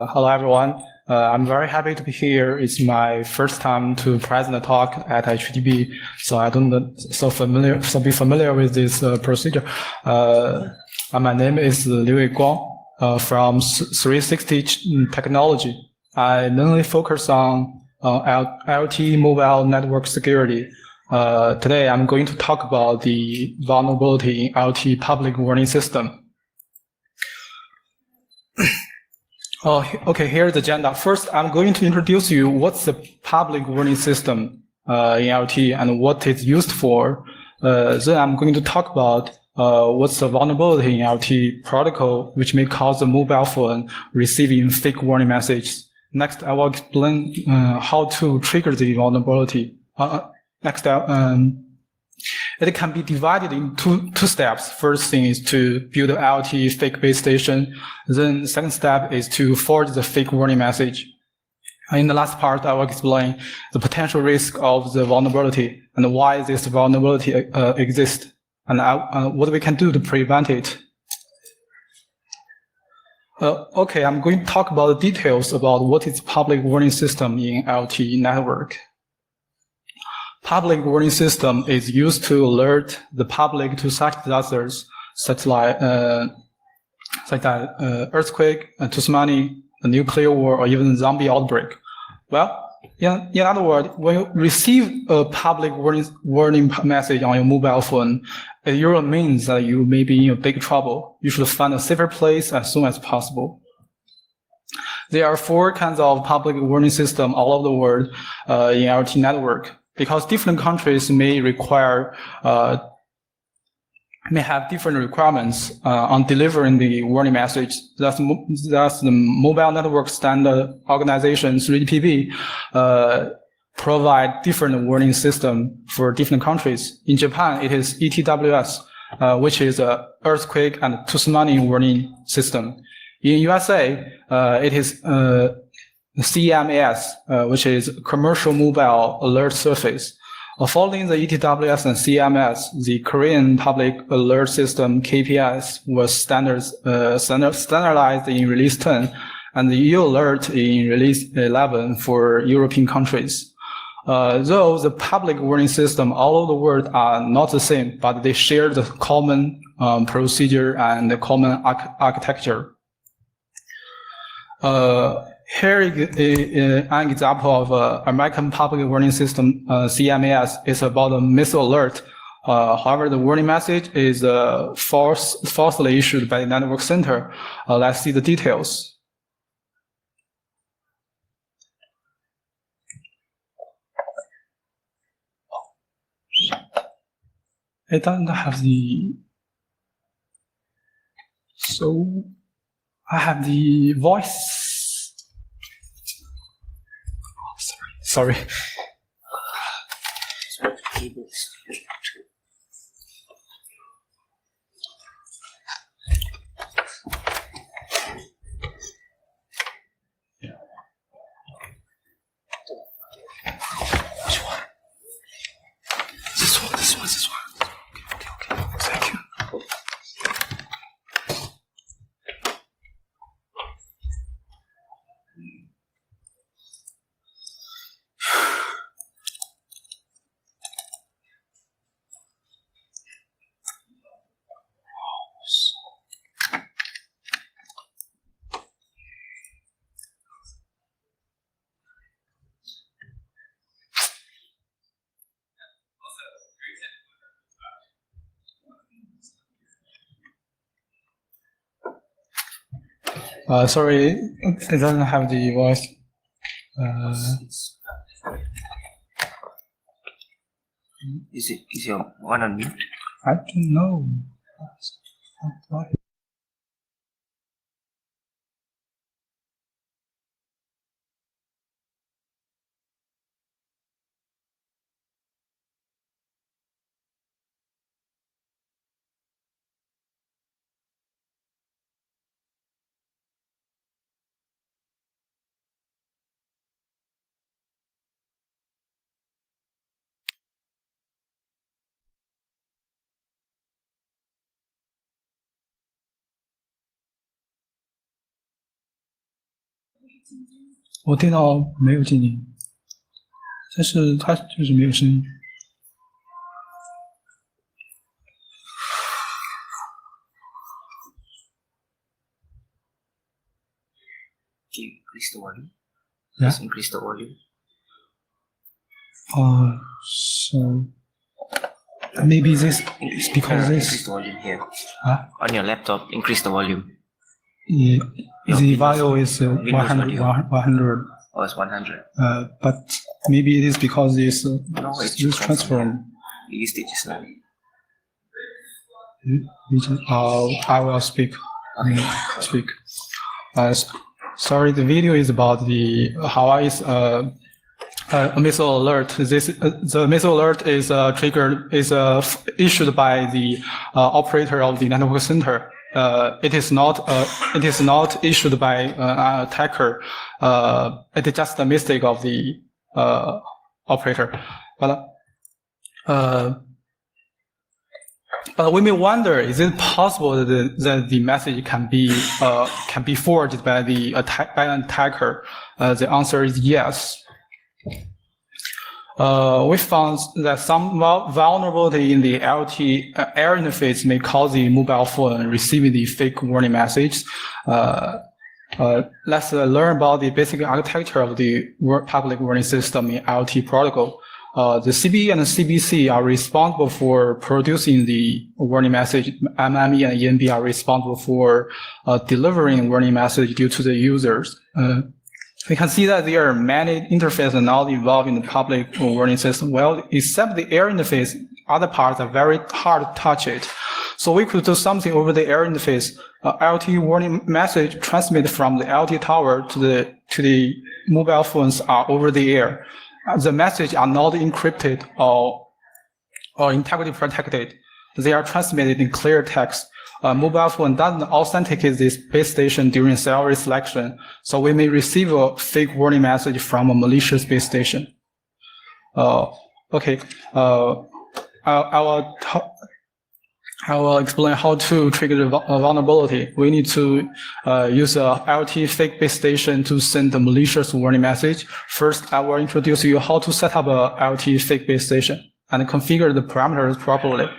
Hello, everyone. I'm very happy to be here. It's my first time to present a talk at HTTP, so I don't be familiar with this procedure. My name is Weiguang from 360 Technology. I mainly focus on LTE mobile network security. Today, I'm going to talk about the vulnerability in LTE public warning system. Okay, here's the agenda. First, I'm going to introduce you what's the public warning system in LTE and what it's used for. Then I'm going to talk about what's the vulnerability in LTE protocol, which may cause the mobile phone receiving fake warning messages. Next, I will explain how to trigger the vulnerability. Next, it can be divided in two steps. First thing is to build an LTE fake base station. Then second step is to forward the fake warning message. In the last part, I will explain the potential risk of the vulnerability and why this vulnerability exists and what we can do to prevent it. Okay, I'm going to talk about the details about what is public warning system in LTE network. Public warning system is used to alert the public to such disasters, such as earthquake, tsunami, a nuclear war, or even zombie outbreak. Well, in other words, when you receive a public warning message on your mobile phone, it usually means that you may be in big trouble. You should find a safer place as soon as possible. There are 4 kinds of public warning system all over the world in LTE network. Because different countries may have different requirements on delivering the warning message. Thus the Mobile Network Standard Organization 3GPP provide different warning system for different countries. In Japan, it is ETWS, which is a earthquake and tsunami warning system. In USA, it is CMAS, which is Commercial Mobile Alert Service. Following the ETWS and CMS, the Korean Public Alert System KPS was standardized in Release 10, and the EU Alert in Release 11 for European countries. Though the public warning system all over the world are not the same, but they share the common procedure and the common architecture. Here is an example of American Public Warning System, CMAS. It's about a missile alert. However, the warning message is falsely issued by the network center. Let's see the details. It doesn't have the... So I have the voice. Sorry. Yeah. Which one? This one. Okay. Thank you. Sorry, it doesn't have the voice. Is your one on mute? I don't know. 我电脑没有静音，但是它就是没有声音。Increase the volume. Yeah. Just increase the volume. So maybe this is because Increase this. the volume here. Huh? On your laptop, increase the volume. Yeah, Your the Windows- value is Windows 100. audio. 100. Oh, it's 100. But maybe it is because this No, it's this transform. You used it just now. I will speak. Okay. Speak. Sorry, the video is about the Hawaii's a missile alert. The missile alert is issued by the operator of the network center. It is not issued by an attacker. It is just a mistake of the operator. But we may wonder: is it possible that the message can be forged by an attacker? The answer is yes. We found that some vulnerability in the LTE air interface may cause the mobile phone receiving the fake warning message. Let's learn about the basic architecture of the public warning system in LTE protocol. The CB and the CBC are responsible for producing the warning message. MME and ENB are responsible for delivering warning message due to the users. We can see that there are many interfaces now involved in the public warning system. Well, except the air interface, other parts are very hard to touch it. So we could do something over the air interface. LTE warning message transmitted from the LTE tower to the mobile phones are over the air. The message are not encrypted or integrity protected. They are transmitted in clear text. Mobile phone doesn't authenticate this base station during salary selection, so we may receive a fake warning message from a malicious base station. Okay, I will explain how to trigger the vulnerability. We need to use a LTE fake base station to send a malicious warning message. First, I will introduce you how to set up a LTE fake base station and configure the parameters properly.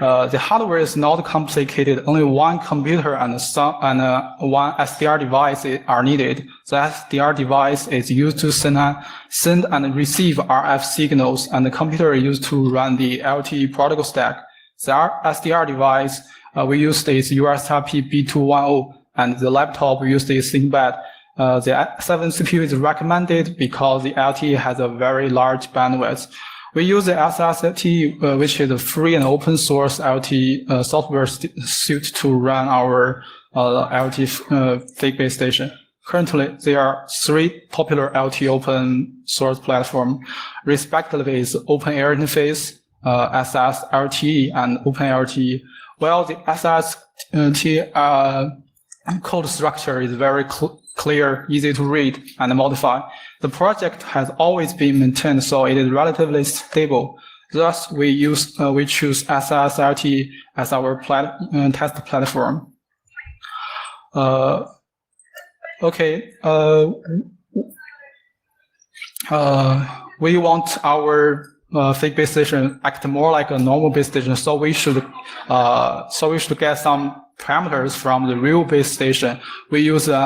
The hardware is not complicated. Only one computer and one SDR device are needed. The SDR device is used to send and receive RF signals, and the computer is used to run the LTE protocol stack. The SDR device we used is USRP B210, and the laptop we used is ThinkPad. The 7 CPU is recommended because the LTE has a very large bandwidth. We use the SST, which is a free and open source LTE software suite to run our LTE fake base station. Currently, there are 3 popular LTE open source platforms, respectively is Open Air Interface, SSLTE, and OpenLTE. Well, the SSLTE code structure is very clear, easy to read and modify. The project has always been maintained, so it is relatively stable. Thus, we choose SSLTE as our test platform. We want our fake base station act more like a normal base station, so we should get some parameters from the real base station. We use the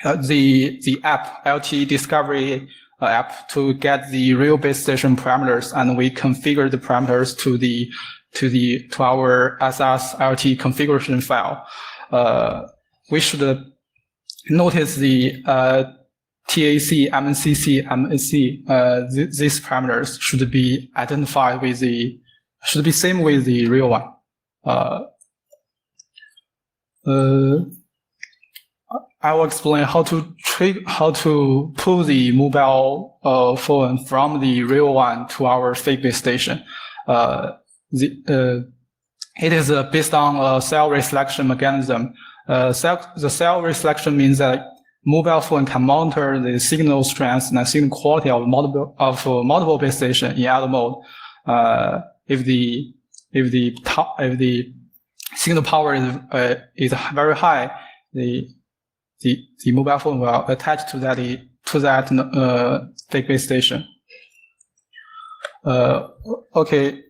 app, LTE Discovery app, to get the real base station parameters, and we configure the parameters to our SSLTE configuration file. We should notice the TAC, MNCC, MAC. These parameters should be identified with should be same with the real one. I will explain how to pull the mobile phone from the real one to our fake base station. It is based on a cell reselection mechanism. The cell reselection means that mobile phone can monitor the signal strength and signal quality of multiple base station in other mode. If the signal power is very high, the the mobile phone will attach to that fake base station. Okay.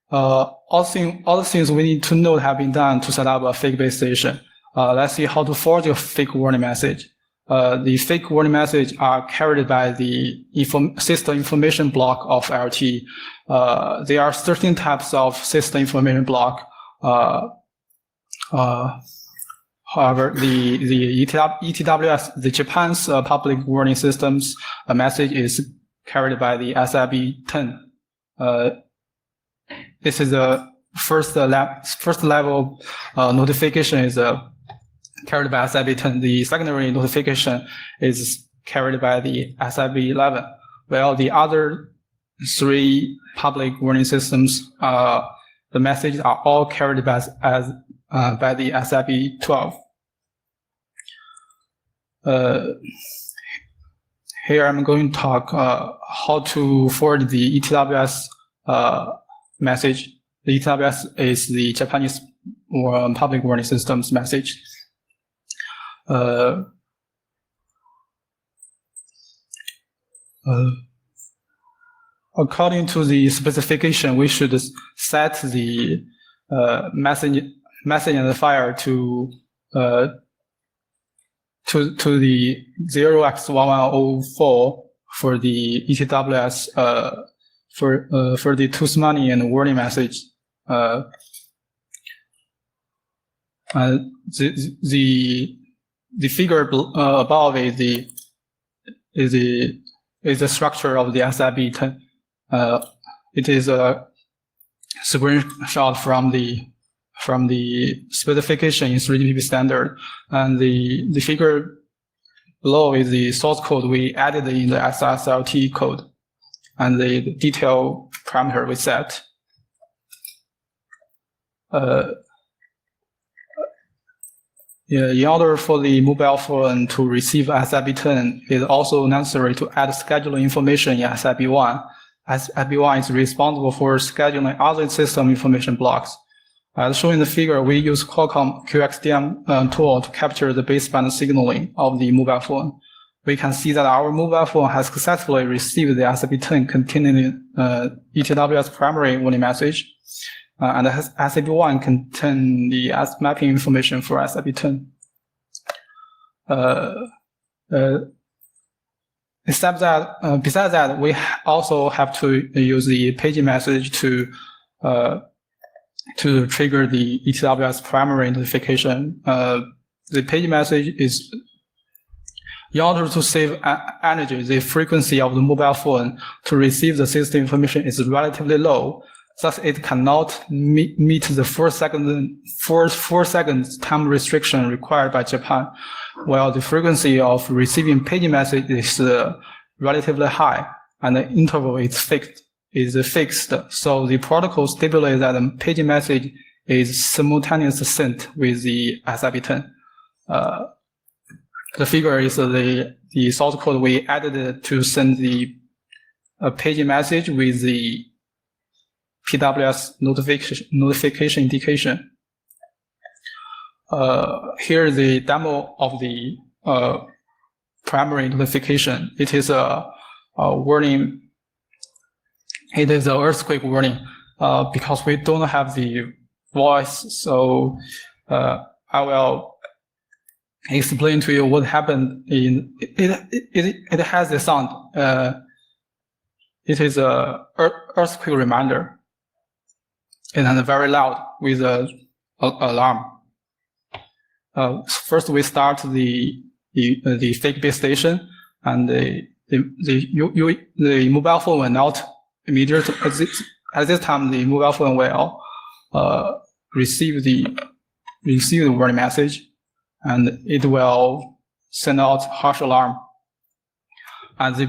All the things we need to know have been done to set up a fake base station. Let's see how to forge a fake warning message. The fake warning message are carried by the system information block of LTE. There are 13 types of system information block. However, the ETWS, the Japan's public warning systems message is carried by the SIB10. This is the first level notification is carried by SIB10. The secondary notification is carried by the SIB11. While the other 3 public warning systems, the messages are all carried by the SIB12. Here I'm going to talk how to forward the ETWS message. The ETWS is the Japanese public warning systems message. According to the specification, we should set the message identifier to the 0x1104 for the ETWS for the tooth money and warning message. The figure above is the structure of the SIB10. It is a screenshot from the specification in 3GPP standard, and the figure below is the source code we added in the SSLT code, and the detail parameter we set. In order for the mobile phone to receive SIB10, it is also necessary to add scheduling information in SIB1. SIB1 is responsible for scheduling other system information blocks. As shown in the figure, we use Qualcomm QXDM tool to capture the baseband signaling of the mobile phone. We can see that our mobile phone has successfully received the SIB10 containing ETWS primary warning message, and the SIB1 contain the mapping information for SIB10. Besides that, we also have to use the paging message to trigger the ETWS primary notification. The paging message is, in order to save energy, the frequency of the mobile phone to receive the system information is relatively low. Thus, it cannot meet the 4 seconds time restriction required by Japan, while the frequency of receiving paging message is relatively high, and the interval is fixed. So the protocol stipulates that the paging message is simultaneously sent with the SIB10. The figure is the source code we added to send the paging message with the PWS notification indication. Here is the demo of the primary notification. It is a warning. It is an earthquake warning because we don't have the voice. So I will explain to you what happened in it has the sound. It is a earthquake reminder. And very loud with an alarm. First, we start the fake base station, and the mobile phone will not immediately. At this time, the mobile phone will receive the warning message, and it will send out harsh alarm. And the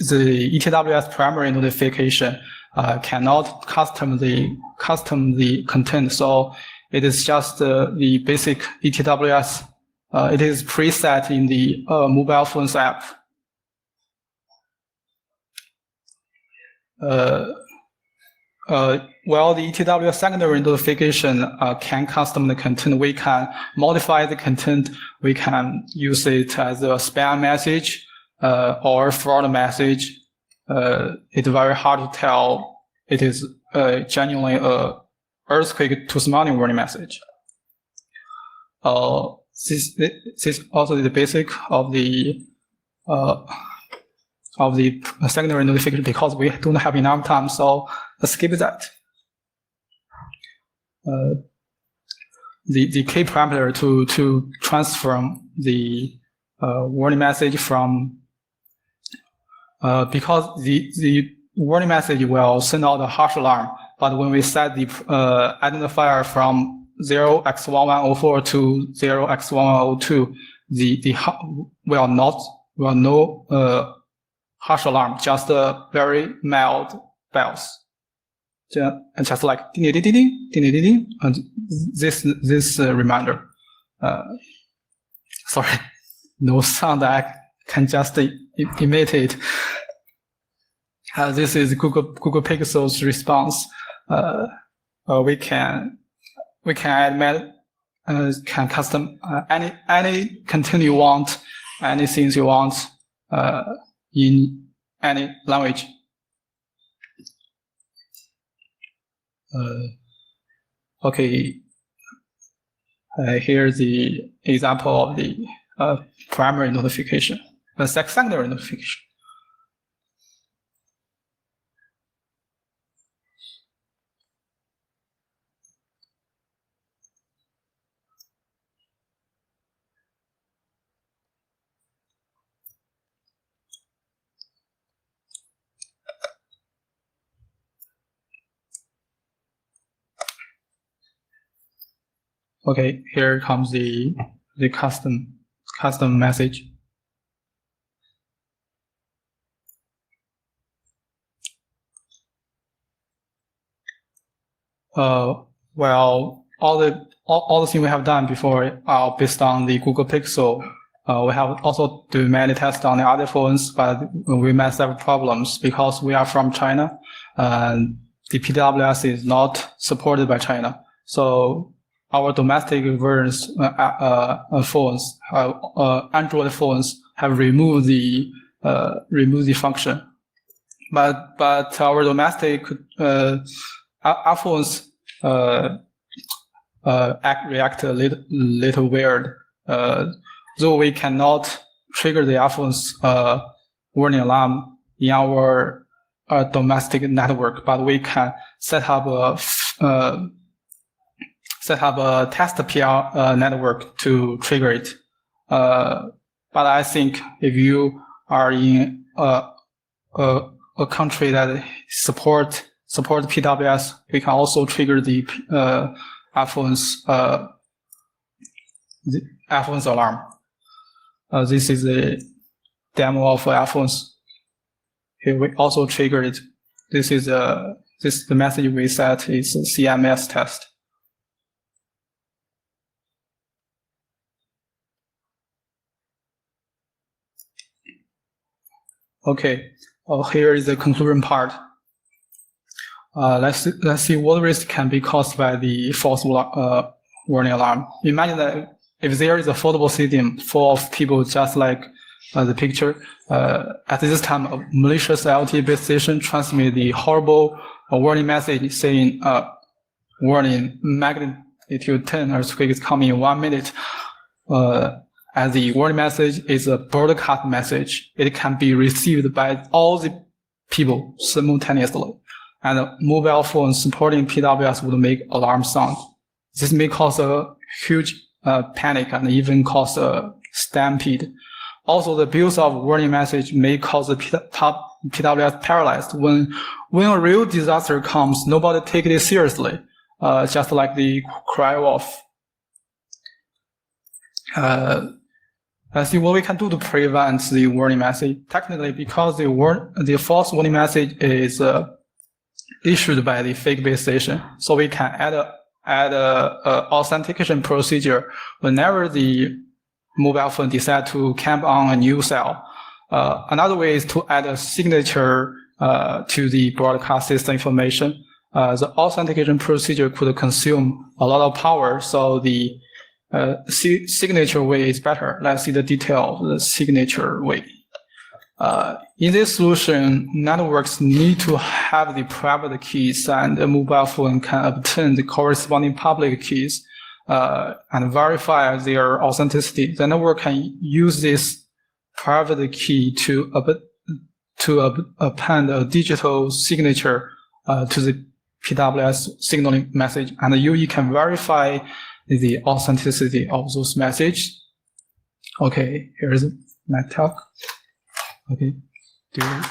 ETWS primary notification cannot custom the content, so it is just the basic ETWS. It is preset in the mobile phones app. well, the TWS secondary notification can custom the content. We can modify the content. We can use it as a spam message or fraud message. It's very hard to tell it is genuinely a earthquake to tsunami warning message. This is also the basic of the secondary notification because we don't have enough time, so let's skip that. The key parameter to transform the warning message from because the warning message will send out a harsh alarm, but when we set the identifier from 0x1104 to 0x1102, the will no harsh alarm, just a very mild bells, just like ding ding ding ding ding ding ding, and this reminder. Sorry, no sound. I can just imitate. This is Google Pixel's response. We can add can custom any content you want, any things you want in any language. Okay, here's the example of the primary notification, the secondary notification. Okay, here comes the custom message. Well, all the things we have done before are based on the Google Pixel. We have also do many tests on the other phones, but we met several problems because we are from China, and the PWS is not supported by China. So our domestic versions phones, Android phones, have removed the function, but our domestic iPhones react a little weird. Though we cannot trigger the iPhone's warning alarm in our domestic network, but we can set up a test PR network to trigger it. But I think if you are in a country that support PWS, we can also trigger the iPhone's alarm. This is a demo of iPhones. Here we also trigger it. This is the message we set is a CMS test. Okay, here is the conclusion part. Let's see what risk can be caused by the false warning alarm. Imagine that if there is a foldable stadium full of people just like the picture, at this time a malicious LTE base station transmit the horrible warning message saying warning magnitude 10 earthquake is coming in 1 minute. As the warning message is a broadcast message, it can be received by all the people simultaneously. And a mobile phone supporting PWS would make alarm sound. This may cause a huge panic and even cause a stampede. Also, the abuse of warning message may cause the PWS paralyzed. When a real disaster comes, nobody takes it seriously, just like the cry wolf. Let's see what we can do to prevent the warning message. Technically, because the false warning message is issued by the fake base station, so we can add a authentication procedure whenever the mobile phone decides to camp on a new cell. Another way is to add a signature to the broadcast system information. the authentication procedure could consume a lot of power. So the signature way is better. Let's see the detail of the signature way. In this solution, networks need to have the private keys, and a mobile phone can obtain the corresponding public keys and verify their authenticity. The network can use this private key to append a digital signature to the PWS signaling message, and the UE can verify the authenticity of those messages. Okay, here's my talk. Okay, thank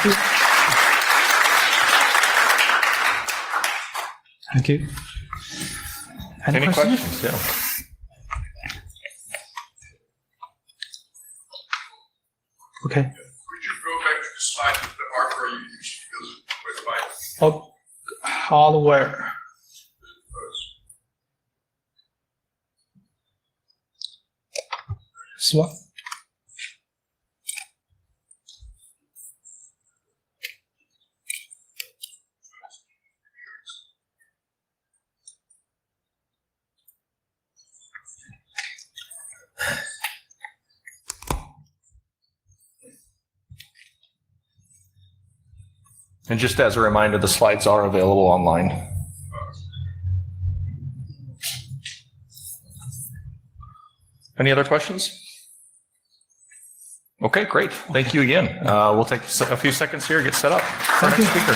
you. Thank you. Any questions? Yeah. Okay. Would you go back to the slide with the hardware you used with Weiguang? Oh, hardware. This one. And just as a reminder, the slides are available online. Any other questions? Okay, great. Thank you again. We'll take a few seconds here, get set up for our next speaker.